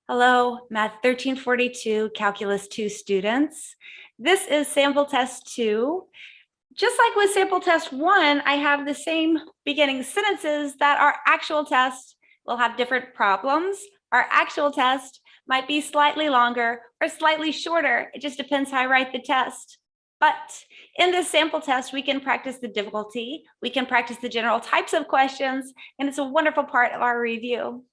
Hello, Math 1342, Calculus 2 students. This is sample test 2. Just like with sample test 1, I have the same beginning sentences that our actual test will have different problems. Our actual test might be slightly longer or slightly shorter. It just depends how I write the test. But in this sample test, we can practice the difficulty, we can practice the general types of questions, and it's a wonderful part of our review.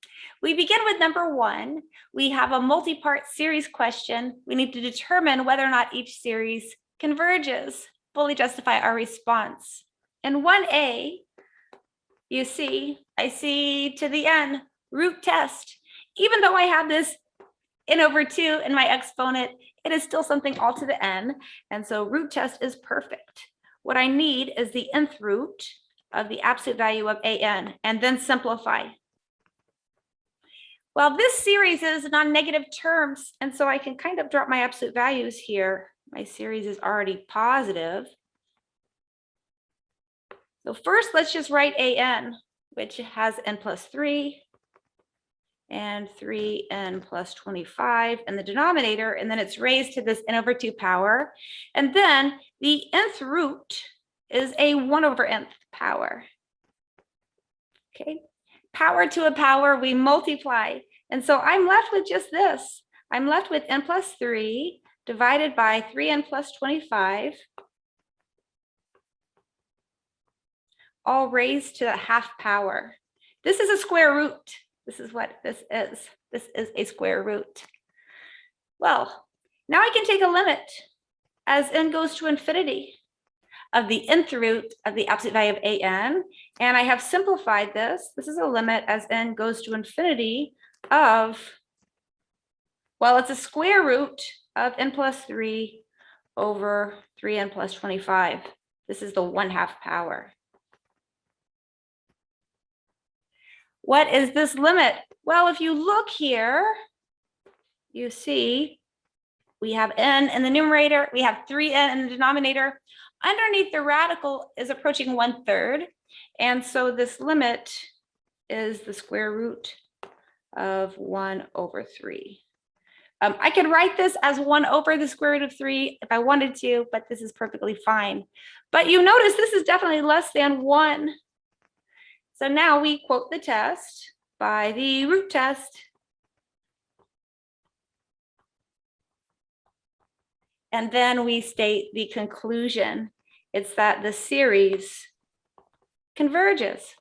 We begin with number 1. We have a multi-part series question. We need to determine whether or not each series converges, fully justify our response. In 1A, you see, I see to the n, root test. Even though I have this n over 2 in my exponent, it is still something all to the n, and so root test is perfect. What I need is the nth root of the absolute value of an, and then simplify. Well, this series is non-negative terms, and so I can kind of drop my absolute values here. My series is already positive. So first, let's just write an, which has n plus 3 and 3n plus 25 in the denominator, and then it's raised to this n over 2 power. And then the nth root is a 1 over nth power. Okay, power to a power, we multiply. And so I'm left with just this. I'm left with n plus 3 divided by 3n plus 25, all raised to the half power. This is a square root. This is what this is. This is a square root. Well, now I can take a limit as n goes to infinity of the nth root of the absolute value of an, and I have simplified this. This is a limit as n goes to infinity of, well, it's a square root of n plus 3 over 3n plus 25. This is the 1/2 power. What is this limit? Well, if you look here, you see we have n in the numerator, we have 3n in the denominator. Underneath the radical is approaching 1/3, and so this limit is the square root of 1 over 3. I could write this as 1 over the square root of 3 if I wanted to, but this is perfectly fine. But you notice this is definitely less than 1. So now we quote the test by the root test. And then we state the conclusion. It's that the series converges.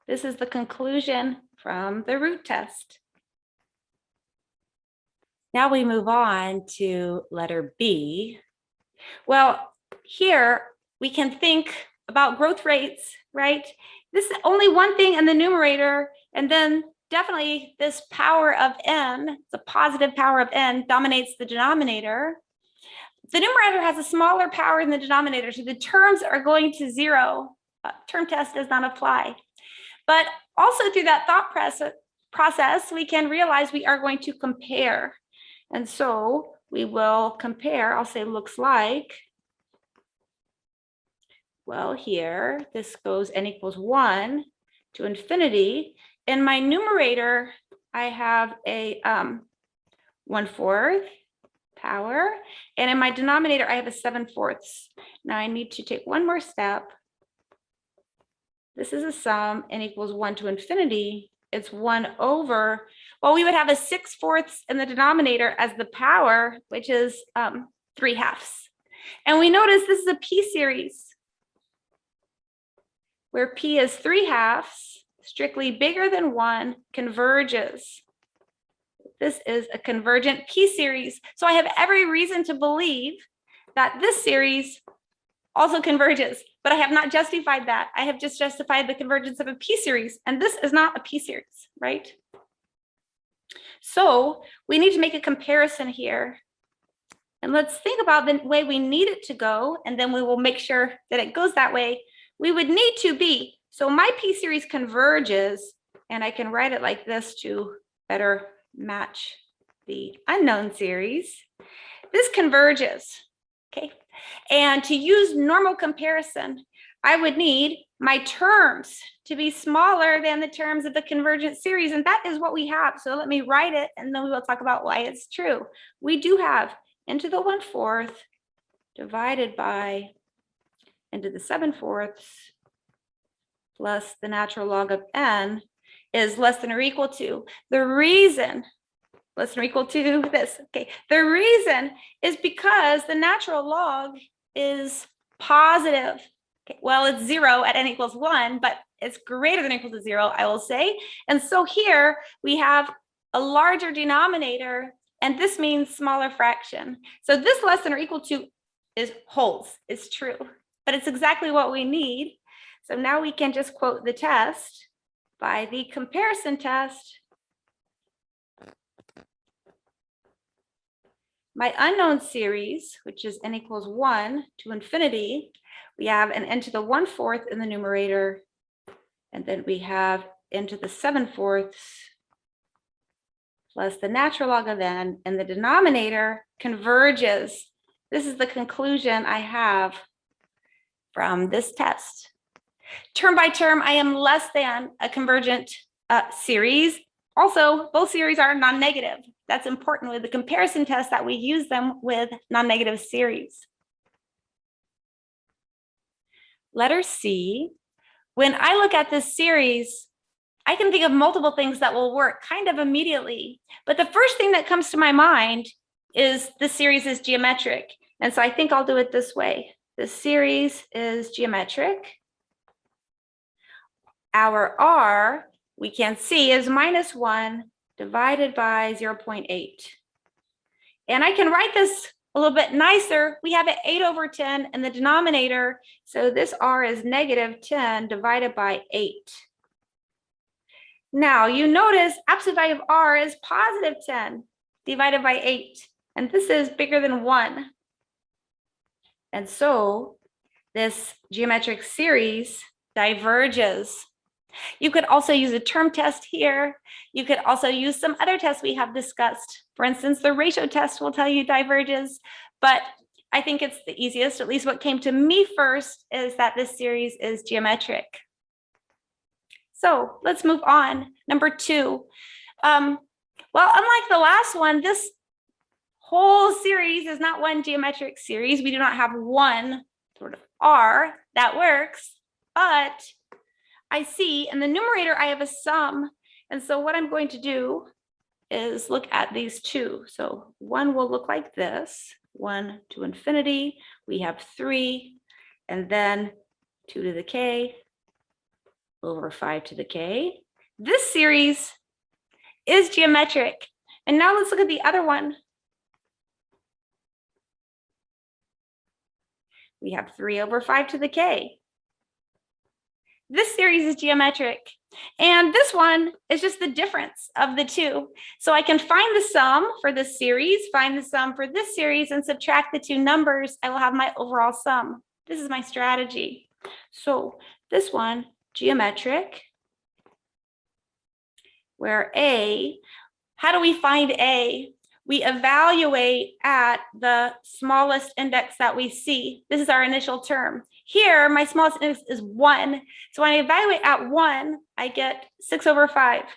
This is the conclusion from the root test. Now we move on to letter B. Well, here we can think about growth rates, right? This is only one thing in the numerator, and then definitely this power of n, the positive power of n, dominates the denominator. The numerator has a smaller power in the denominator, so the terms are going to 0. Term test does not apply. But also through that thought process, we can realize we are going to compare. And so we will compare, I'll say looks like, well, here, this goes n equals 1 to infinity. In my numerator, I have a 1/4 power, and in my denominator, I have a 7/4. Now I need to take one more step. This is a sum, n equals 1 to infinity. It's 1 over, well, we would have a 6/4 in the denominator as the power, which is 3/2. And we notice this is a p series, where p is 3/2, strictly bigger than 1, converges. This is a convergent p series. So I have every reason to believe that this series also converges, but I have not justified that. I have just justified the convergence of a p series, and this is not a p series, right? So we need to make a comparison here. And let's think about the way we need it to go, and then we will make sure that it goes that way. We would need to be, so my p series converges, and I can write it like this to better match the unknown series. This converges, okay? And to use normal comparison, I would need my terms to be smaller than the terms of the convergent series, and that is what we have. So let me write it, and then we will talk about why it's true. We do have n to the 1/4 divided by n to the 7/4 plus the natural log of n is less than or equal to. The reason less than or equal to this, okay, the reason is because the natural log is positive. Okay, well, it's 0 at n equals 1, but it's greater than or equal to 0, I will say. And so here we have a larger denominator, and this means smaller fraction. So this less than or equal to is true, but it's exactly what we need. So now we can just quote the test by the comparison test. My unknown series, which is n equals 1 to infinity, we have an n to the 1/4 in the numerator, and then we have n to the 7/4 plus the natural log of n, and the denominator converges. This is the conclusion I have from this test. Term by term, I am less than a convergent series. Also, both series are non-negative. That's important with the comparison test that we use them with non-negative series. Letter C, when I look at this series, I can think of multiple things that will work kind of immediately. But the first thing that comes to my mind is the series is geometric. And so I think I'll do it this way. The series is geometric. Our R, we can see, is -1 divided by 0.8. And I can write this a little bit nicer. We have an 8/10 in the denominator. So this R is -10 divided by 8. Now you notice absolute value of R is +10 divided by 8. And this is bigger than 1. And so this geometric series diverges. You could also use a term test here. You could also use some other tests we have discussed. For instance, the ratio test will tell you diverges, but I think it's the easiest, at least what came to me first, is that this series is geometric. So let's move on. Number 2. Well, unlike the last one, this whole series is not one geometric series. We do not have one sort of R that works, but I see in the numerator, I have a sum. And so what I'm going to do is look at these two. So 1 will look like this, 1 to infinity. We have 3, and then 2 to the k over 5 to the k. This series is geometric. And now let's look at the other one. We have 3/5 to the k. This series is geometric. And this one is just the difference of the two. So I can find the sum for this series, find the sum for this series, and subtract the two numbers. I will have my overall sum. This is my strategy. So this one, geometric, where A, how do we find A? We evaluate at the smallest index that we see. This is our initial term. Here, my smallest index is 1. So when I evaluate at 1, I get 6/5.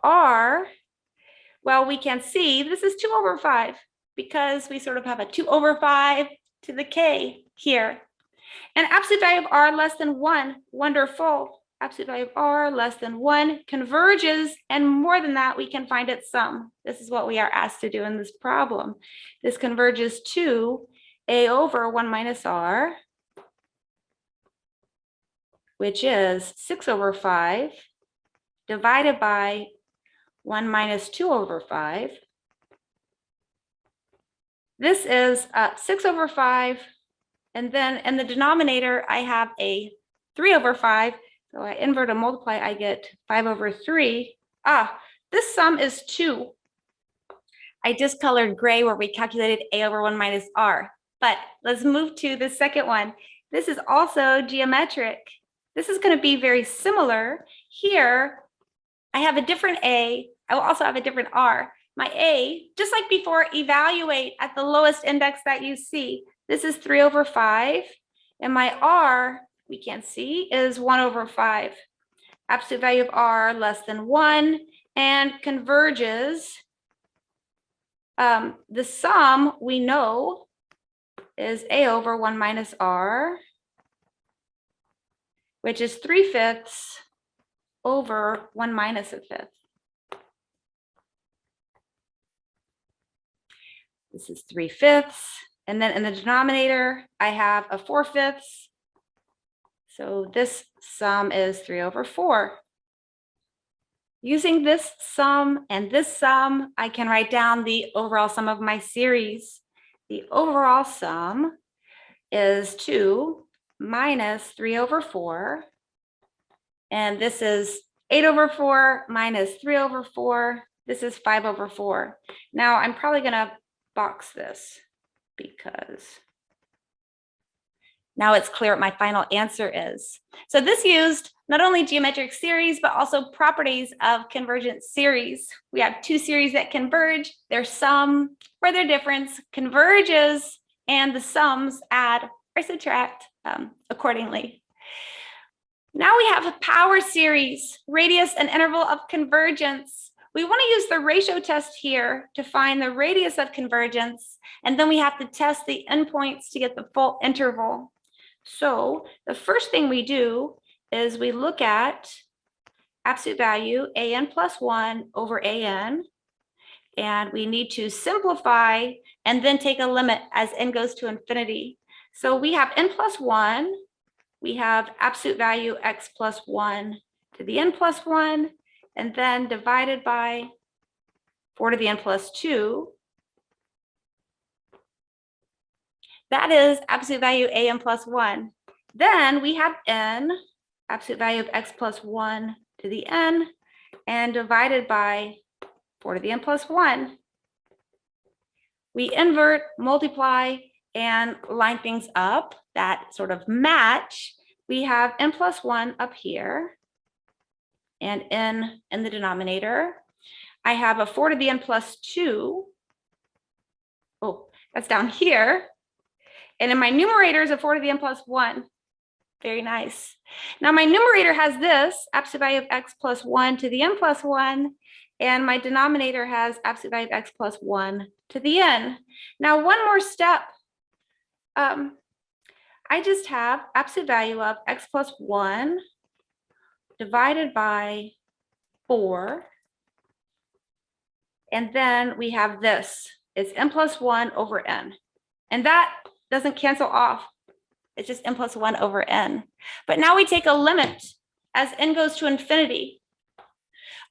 R, well, we can see this is 2/5 because we sort of have a 2/5 to the k here. And absolute value of R less than 1, wonderful. Absolute value of R less than 1 converges, and more than that, we can find its sum. This is what we are asked to do in this problem. This converges to A over 1 minus R, which is 6/5 divided by 1 minus 2/5. This is 6/5, and then in the denominator, I have a 3/5. So I invert and multiply, I get 5/3. This sum is 2. I just colored gray where we calculated A over 1 minus R. But let's move to the second one. This is also geometric. This is going to be very similar. Here, I have a different A. I will also have a different R. My A, just like before, evaluate at the lowest index that you see. This is 3 over 5. And my R, we can't see, is 1 over 5. Absolute value of R less than 1 and converges. The sum we know is A over 1 minus R, which is 3/5 over 1 minus a fifth. This is 3/5. And then in the denominator, I have a 4/5. So this sum is 3 over 4. Using this sum and this sum, I can write down the overall sum of my series. The overall sum is 2 minus 3 over 4. And this is 8 over 4 minus 3 over 4. This is 5 over 4. Now I'm probably going to box this because now it's clear what my final answer is. So this used not only geometric series, but also properties of convergent series. We have two series that converge, their sum or their difference converges, and the sums add or subtract accordingly. Now we have a power series, radius and interval of convergence. We want to use the ratio test here to find the radius of convergence, and then we have to test the endpoints to get the full interval. So the first thing we do is we look at absolute value an plus 1 over an, and we need to simplify and then take a limit as n goes to infinity. So we have n plus 1, we have absolute value x plus 1 to the n plus 1, and then divided by 4 to the n plus 2. That is absolute value an plus 1. Then we have n, absolute value of x plus 1 to the n, and divided by 4 to the n plus 1. We invert, multiply, and line things up that sort of match. We have n plus 1 up here and n in the denominator. I have a 4 to the n plus 2. Oh, that's down here. And in my numerator is a 4 to the n plus 1. Very nice. Now my numerator has this, absolute value of x plus 1 to the n plus 1, and my denominator has absolute value of x plus 1 to the n. Now one more step. I just have absolute value of x plus 1 divided by 4, and then we have this. It's n plus 1 over n, and that doesn't cancel off. It's just n plus 1 over n. But now we take a limit as n goes to infinity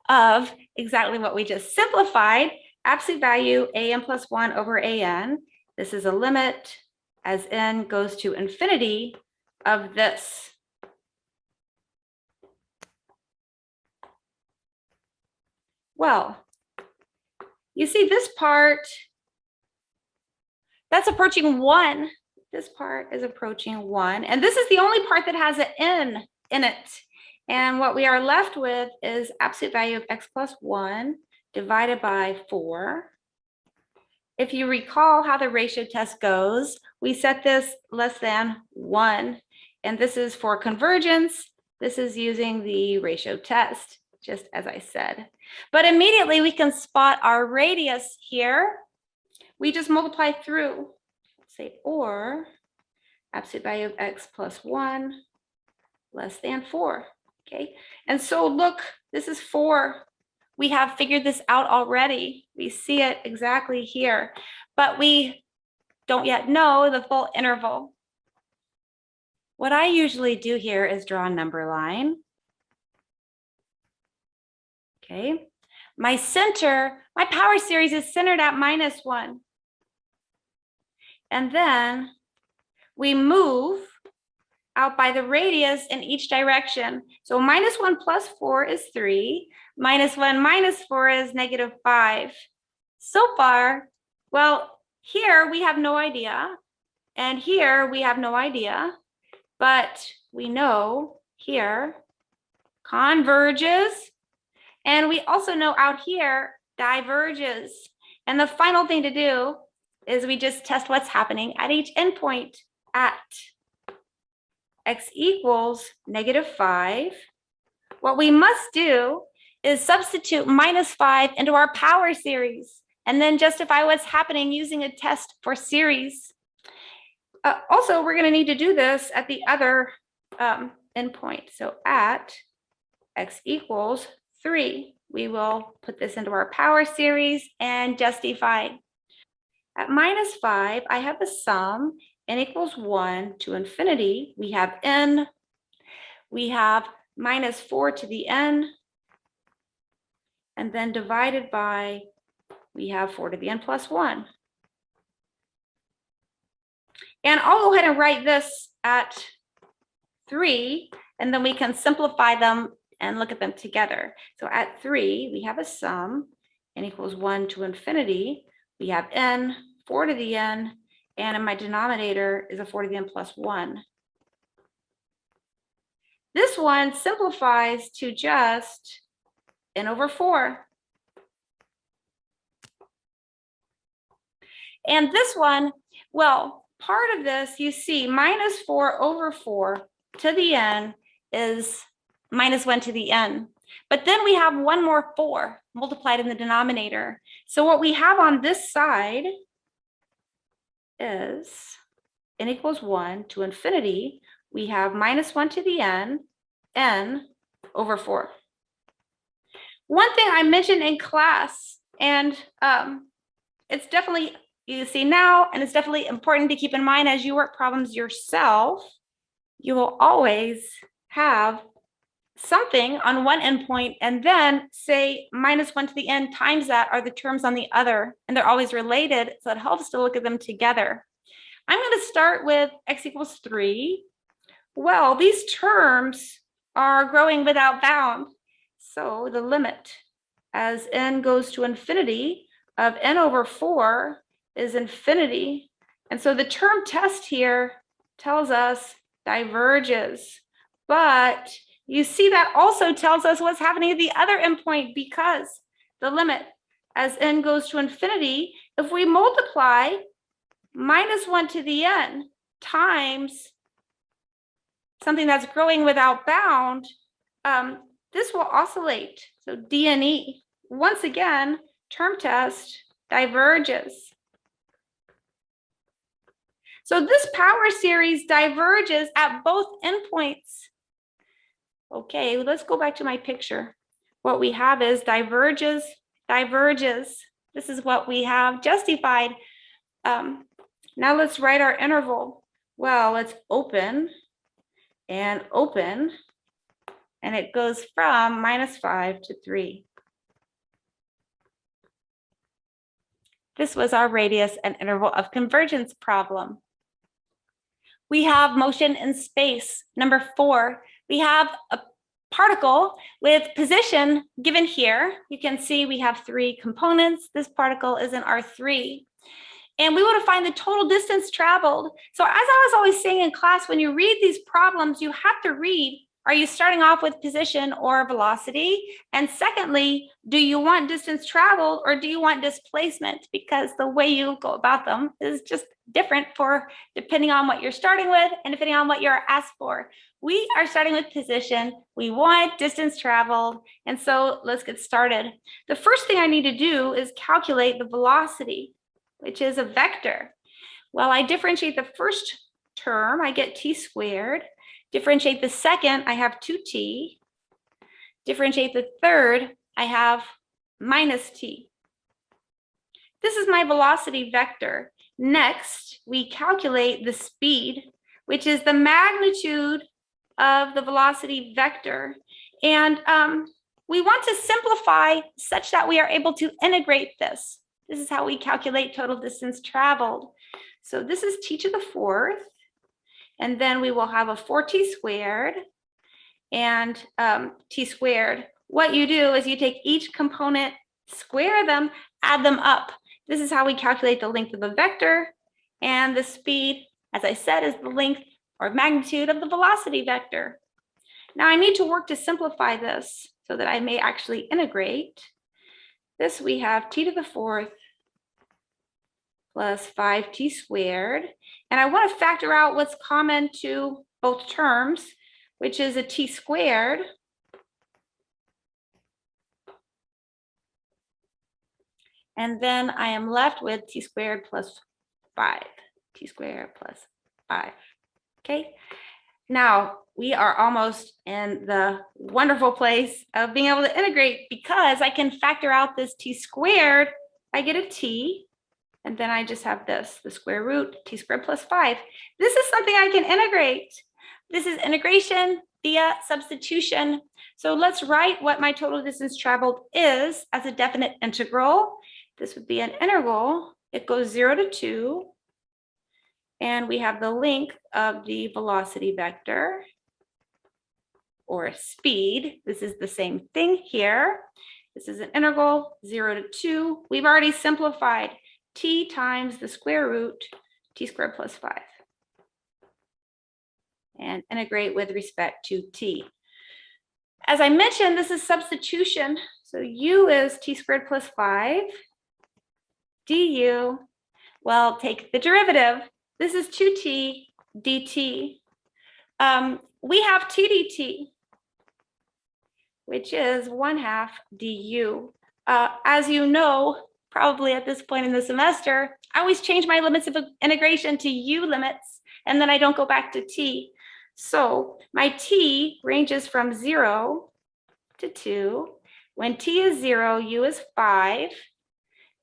of exactly what we just simplified, absolute value an plus 1 over an. This is a limit as n goes to infinity of this. Well, you see this part, that's approaching 1. This part is approaching 1. And this is the only part that has an n in it. And what we are left with is absolute value of x plus 1 divided by 4. If you recall how the ratio test goes, we set this less than 1. And this is for convergence. This is using the ratio test, just as I said. But immediately we can spot our radius here. We just multiply through, say, or absolute value of x plus 1 less than 4. Okay, and so look, this is 4. We have figured this out already. We see it exactly here, but we don't yet know the full interval. What I usually do here is draw a number line. Okay, my center, my power series is centered at -1. And then we move out by the radius in each direction. So -1 plus 4 is 3. -1 minus 4 is -5. So far, well, here we have no idea. And here we have no idea. But we know here converges. And we also know out here diverges. And the final thing to do is we just test what's happening at each endpoint at x equals -5. What we must do is substitute -5 into our power series and then justify what's happening using a test for series. Also, we're going to need to do this at the other endpoint. So at x equals 3, we will put this into our power series and justify. At -5, I have a sum, n equals 1 to infinity. We have n. We have -4 to the n. And then divided by, we have 4 to the n plus 1. And I'll go ahead and write this at 3, and then we can simplify them and look at them together. So at 3, we have a sum, n equals 1 to infinity. We have n, 4 to the n, and in my denominator is a 4 to the n plus 1. This one simplifies to just n over 4. And this one, well, part of this, you see, -4 over 4 to the n is -1 to the n. But then we have one more 4 multiplied in the denominator. So what we have on this side is n equals 1 to infinity. We have -1 to the n over 4. One thing I mentioned in class, and it's definitely, you see now, and it's definitely important to keep in mind as you work problems yourself, you will always have something on one endpoint and then say -1 to the n times that are the terms on the other, and they're always related, so it helps to look at them together. I'm going to start with x equals 3. Well, these terms are growing without bound, so the limit as n goes to infinity of n over 4 is infinity, and so the term test here tells us diverges, but you see that also tells us what's happening at the other endpoint, because the limit as n goes to infinity, if we multiply -1 to the n times something that's growing without bound, this will oscillate. So d and e. Once again, term test diverges. So this power series diverges at both endpoints. Okay, let's go back to my picture. What we have is diverges, diverges. This is what we have justified. Now let's write our interval. Well, let's open and open, and it goes from -5 to 3. This was our radius and interval of convergence problem. We have motion in space. Number 4, we have a particle with position given here. You can see we have 3 components. This particle is in R3. And we want to find the total distance traveled. So as I was always saying in class, when you read these problems, you have to read, are you starting off with position or velocity? And secondly, do you want distance traveled or do you want displacement? Because the way you go about them is just different for depending on what you're starting with and depending on what you're asked for. We are starting with position. We want distance traveled. And so let's get started. The first thing I need to do is calculate the velocity, which is a vector. Well, I differentiate the first term, I get t squared. Differentiate the second, I have 2t. Differentiate the third, I have -t. This is my velocity vector. Next, we calculate the speed, which is the magnitude of the velocity vector. And we want to simplify such that we are able to integrate this. This is how we calculate total distance traveled. So this is t to the 4th, and then we will have a 4t squared and t squared. What you do is you take each component, square them, add them up. This is how we calculate the length of a vector, and the speed, as I said, is the length or magnitude of the velocity vector. Now I need to work to simplify this so that I may actually integrate. This we have t to the 4th plus 5t squared. And I want to factor out what's common to both terms, which is a t squared. And then I am left with t squared plus 5, t squared plus 5. Okay, now we are almost in the wonderful place of being able to integrate because I can factor out this t squared. I get a t, and then I just have this, the square root, t squared plus 5. This is something I can integrate. This is integration via substitution. So let's write what my total distance traveled is as a definite integral. This would be an integral. It goes 0 to 2. And we have the length of the velocity vector or speed. This is the same thing here. This is an integral 0 to 2. We've already simplified t times the square root t squared plus 5. And integrate with respect to t. As I mentioned, this is substitution. So u is t squared plus 5 du. Well, take the derivative. This is 2t dt. We have t dt, which is 1/2 du. As you know, probably at this point in the semester, I always change my limits of integration to u limits, and then I don't go back to t. So my t ranges from 0 to 2. When t is 0, u is 5.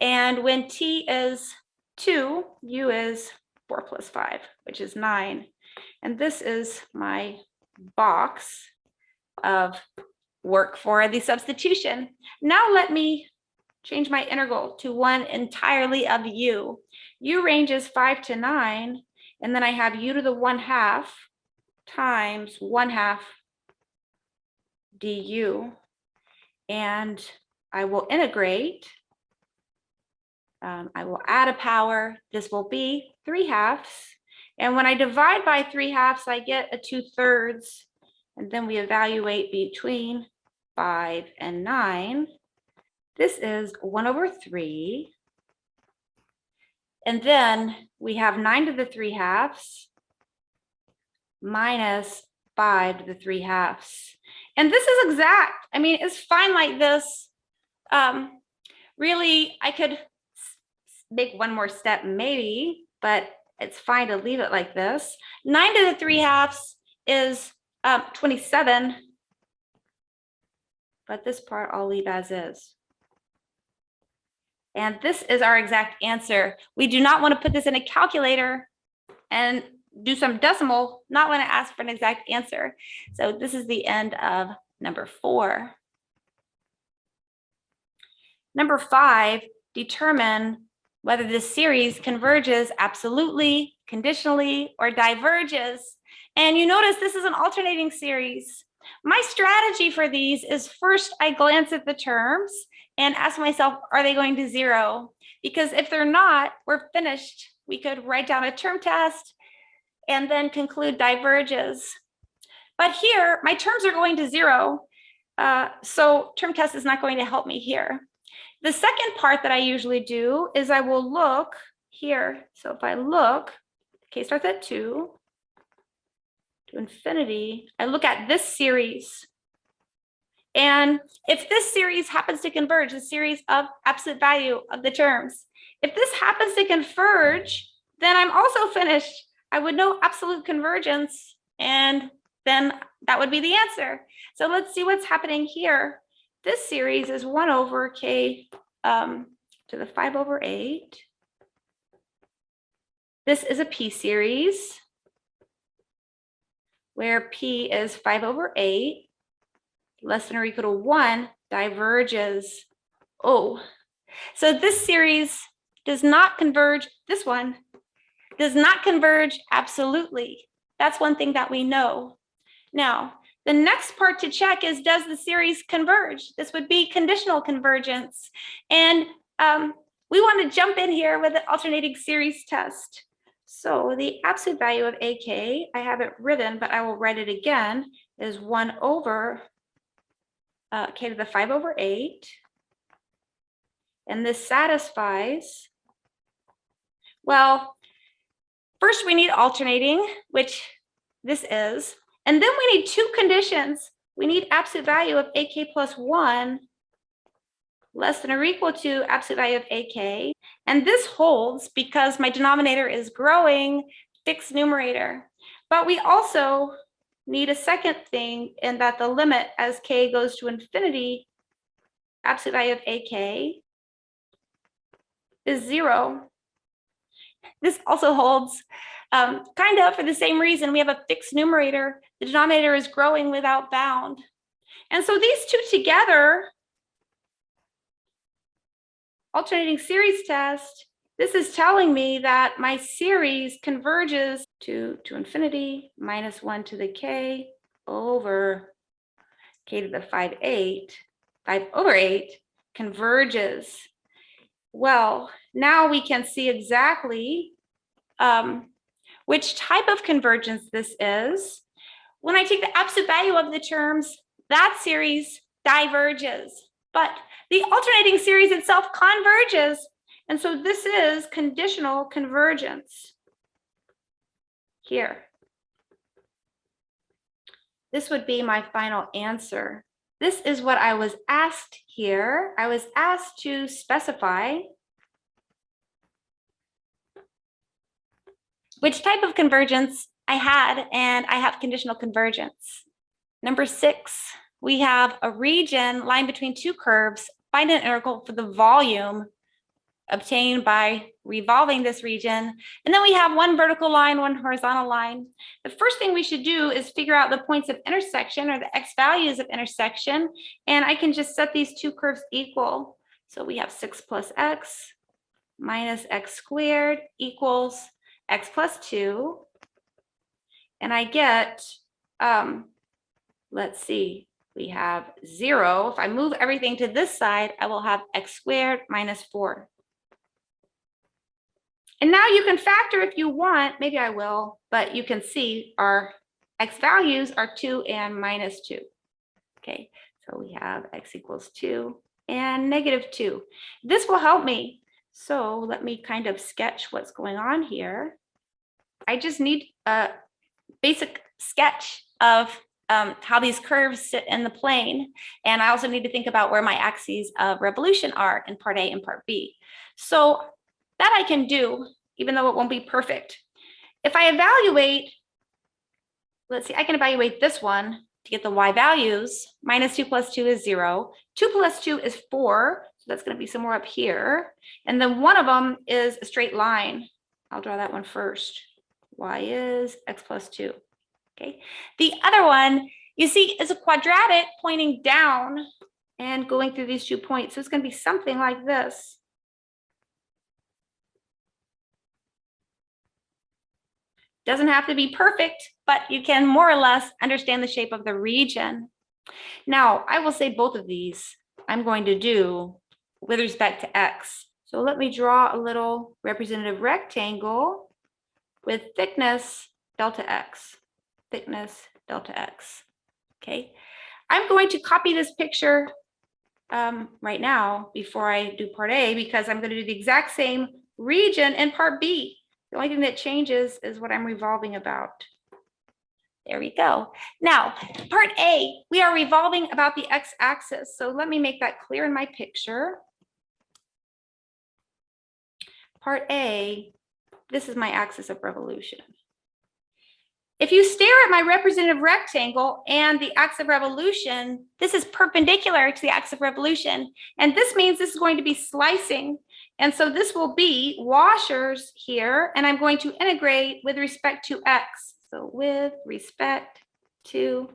And when t is 2, u is 4 plus 5, which is 9. And this is my box of work for the substitution. Now let me change my integral to one entirely of u. U ranges 5 to 9, and then I have u to the 1/2 times 1/2 du. And I will integrate. I will add a power. This will be 3/2. And when I divide by 3/2, I get a 2/3. And then we evaluate between 5 and 9. This is 1/3. And then we have 9 to the 3/2 minus 5 to the 3/2. And this is exact. I mean, it's fine like this. Really, I could make one more step maybe, but it's fine to leave it like this. 9 to the 3/2 is 27, but this part I'll leave as is. And this is our exact answer. We do not want to put this in a calculator and do some decimal, not want to ask for an exact answer. So this is the end of number 4. Number 5, determine whether this series converges absolutely, conditionally, or diverges. And you notice this is an alternating series. My strategy for these is first I glance at the terms and ask myself, are they going to 0? Because if they're not, we're finished. We could write down a term test and then conclude diverges. But here, my terms are going to 0. So term test is not going to help me here. The second part that I usually do is I will look here. So if I look, k starts at 2 to infinity, I look at this series. And if this series happens to converge, the series of absolute value of the terms, if this happens to converge, then I'm also finished. I would know absolute convergence, and then that would be the answer. So let's see what's happening here. This series is 1 over k to the 5/8. This is a p series where p is 5/8, less than or equal to 1, diverges. Oh, so this series does not converge. This one does not converge absolutely. That's one thing that we know. Now, the next part to check is, does the series converge? This would be conditional convergence. And we want to jump in here with an alternating series test. So the absolute value of AK, I have it written, but I will write it again, is 1 over k to the 5/8. And this satisfies Well, first we need alternating, which this is, and then we need two conditions. We need absolute value of AK plus 1 less than or equal to absolute value of AK. And this holds because my denominator is growing, fixed numerator. But we also need a second thing in that the limit as k goes to infinity, absolute value of AK is 0. This also holds kind of for the same reason. We have a fixed numerator. The denominator is growing without bound. And so these two together, alternating series test, this is telling me that my series converges to infinity minus 1 to the k over k to the 5 over 8 converges. Well, now we can see exactly which type of convergence this is. When I take the absolute value of the terms, that series diverges, but the alternating series itself converges. And so this is conditional convergence here. This would be my final answer. This is what I was asked here. I was asked to specify which type of convergence I had, and I have conditional convergence. Number 6, we have a region lying between two curves. Find an integral for the volume obtained by revolving this region. And then we have one vertical line, one horizontal line. The first thing we should do is figure out the points of intersection, or the x values of intersection. And I can just set these two curves equal. So we have 6 plus x minus x squared equals x plus 2. And I get, let's see, we have 0. If I move everything to this side, I will have x squared minus 4. And now you can factor if you want, maybe I will, but you can see our x values are 2 and minus 2. Okay, so we have x equals 2 and negative 2. This will help me. So let me kind of sketch what's going on here. I just need a basic sketch of how these curves sit in the plane. And I also need to think about where my axes of revolution are in part A and part B. So that I can do, even though it won't be perfect. If I evaluate, let's see, I can evaluate this one to get the y values. Minus 2 plus 2 is 0. 2 plus 2 is 4. So that's going to be somewhere up here. And then one of them is a straight line. I'll draw that one first. Y is x plus 2. Okay. The other one, you see, is a quadratic pointing down and going through these 2 points. So it's going to be something like this. Doesn't have to be perfect, but you can more or less understand the shape of the region. Now, I will say both of these I'm going to do with respect to x. So let me draw a little representative rectangle with thickness delta x. Thickness delta x. Okay. I'm going to copy this picture right now before I do part A, because I'm going to do the exact same region in part B. The only thing that changes is what I'm revolving about. There we go. Now, part A, we are revolving about the x-axis. So let me make that clear in my picture. Part A, this is my axis of revolution. If you stare at my representative rectangle and the axis of revolution, this is perpendicular to the axis of revolution. And this means this is going to be slicing. And so this will be washers here, and I'm going to integrate with respect to x. So with respect to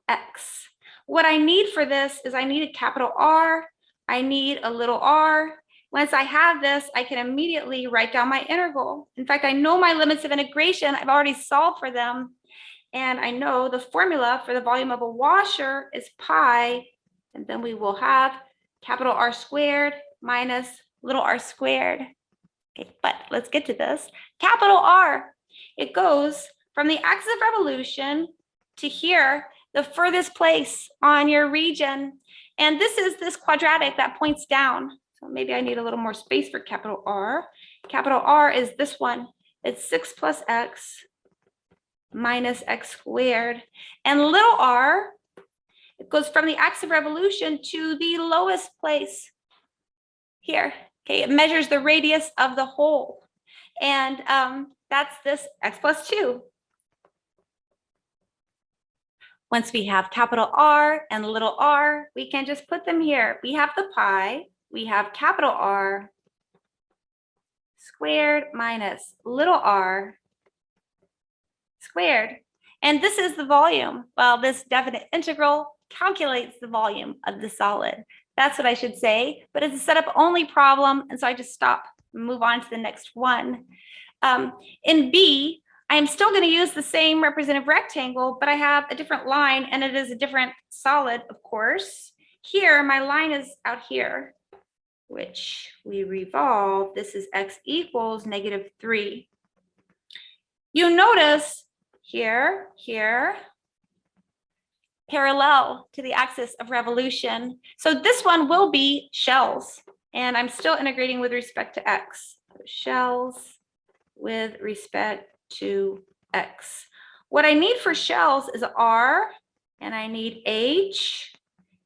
x. What I need for this is I need a capital R, I need a little r. Once I have this, I can immediately write down my integral. In fact, I know my limits of integration. I've already solved for them. And I know the formula for the volume of a washer is pi, and then we will have capital R squared minus little r squared. Okay, but let's get to this. Capital R, it goes from the axis of revolution to here, the furthest place on your region. And this is this quadratic that points down. So maybe I need a little more space for capital R. Capital R is this one. It's 6 plus x minus x squared. And little r, it goes from the axis of revolution to the lowest place here. Okay, it measures the radius of the hole. And that's this x plus 2. Once we have capital R and little r, we can just put them here. We have the pi, we have capital R squared minus little r squared. And this is the volume. Well, this definite integral calculates the volume of the solid. That's what I should say, but it's a setup only problem. And so I just stop and move on to the next one. In B, I am still going to use the same representative rectangle, but I have a different line and it is a different solid, of course. Here, my line is out here, which we revolve. This is x equals -3. You notice here, parallel to the axis of revolution. So this one will be shells, and I'm still integrating with respect to x. So shells with respect to x. What I need for shells is r, and I need h,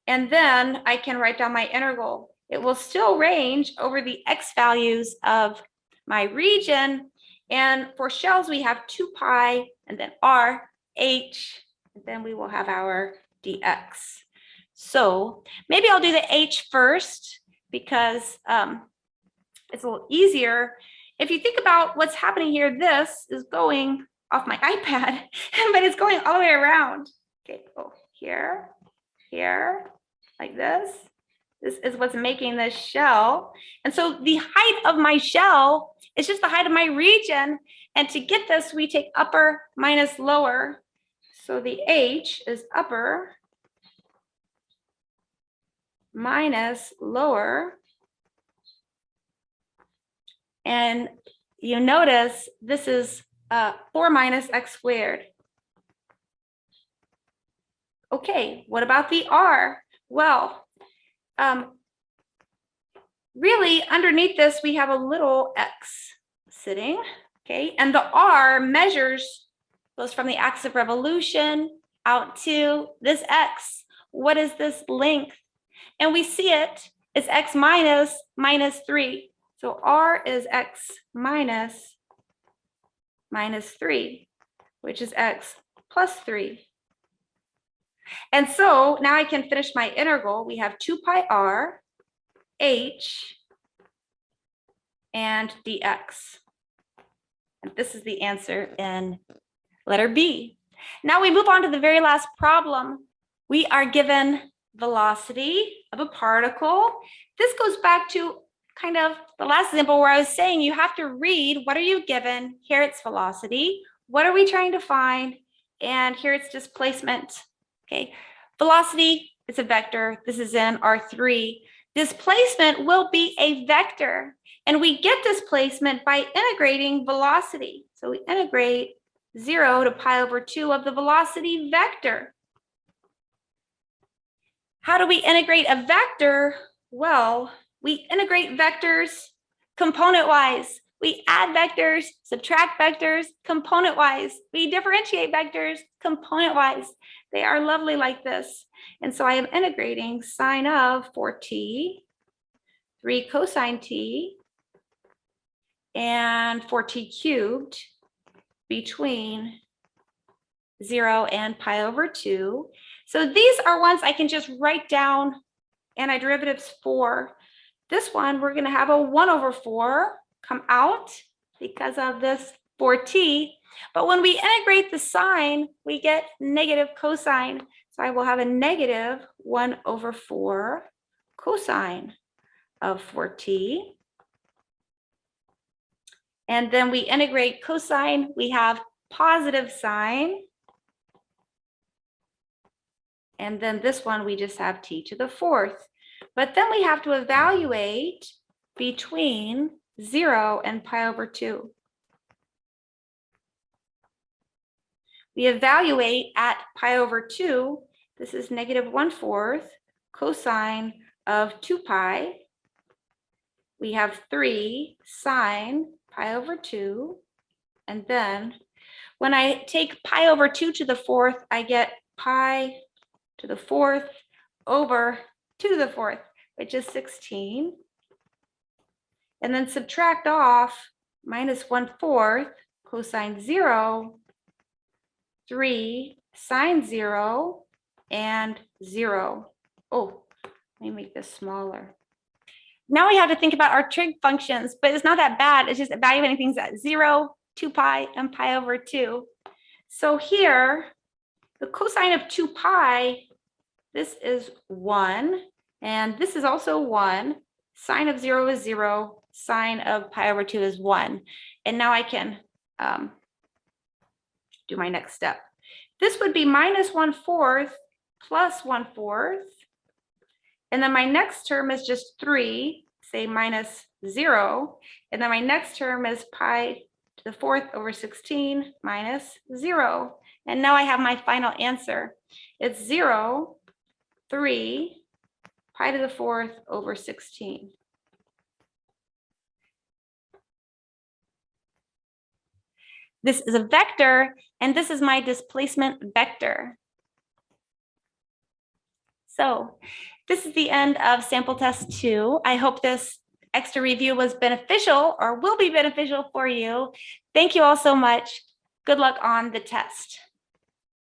and then I can write down my integral. It will still range over the x values of my region, and for shells we have 2 pi, and then r, h, and then we will have our dx. So maybe I'll do the h first because it's a little easier. If you think about what's happening here, this is going off my iPad, but it's going all the way around. Okay, go here, here, like this. This is what's making this shell. And so the height of my shell is just the height of my region. And to get this, we take upper minus lower. So the h is upper minus lower. And you notice this is 4 minus x squared. Okay, what about the r? Well, really underneath this, we have a little x sitting, okay? And the r goes from the axis of revolution out to this x. What is this length? And we see it's x minus -3. So r is x minus -3, which is x plus 3. And so now I can finish my integral. We have 2 pi r, h, and dx. And this is the answer in letter B. Now we move on to the very last problem. We are given velocity of a particle. This goes back to kind of the last example where I was saying you have to read what are you given. Here it's velocity. What are we trying to find? And here it's displacement. Okay, velocity is a vector. This is in R3. Displacement will be a vector. And we get displacement by integrating velocity. So we integrate 0 to pi over 2 of the velocity vector. How do we integrate a vector? Well, we integrate vectors component-wise. We add vectors, subtract vectors component-wise. We differentiate vectors component-wise. They are lovely like this. And so I am integrating sine of 4t, 3 cosine t, and 4t cubed between 0 and pi over 2. So these are ones I can just write down antiderivatives for. This one, we're going to have a 1 over 4 come out because of this 4t. But when we integrate the sine, we get negative cosine. So I will have a negative 1 over 4 cosine of 4t. And then we integrate cosine, we have positive sine. And then this one, we just have t to the 4th. But then we have to evaluate between 0 and pi over 2. We evaluate at pi over 2. This is negative 1/4 cosine of 2 pi. we have 3 sine pi over 2. And then when I take pi over 2 to the 4th, I get pi to the 4th over 2 to the 4th, which is 16. And then subtract off minus 1/4 cosine 0, 3 sine 0, and 0. Oh, let me make this smaller. Now we have to think about our trig functions, but it's not that bad. It's just evaluating things at 0, 2 pi, and pi over 2. So here, the cosine of 2 pi, this is 1, and this is also 1. Sine of 0 is 0. Sine of pi over 2 is 1. And now I can do my next step. This would be minus 1/4 plus 1/4. And then my next term is just 3, say minus 0. And then my next term is pi to the 4th over 16 minus 0. And now I have my final answer. It's 0, 3, pi to the 4th over 16. This is a vector, and this is my displacement vector. So this is the end of sample test 2. I hope this extra review was beneficial or will be beneficial for you. Thank you all so much. Good luck on the test.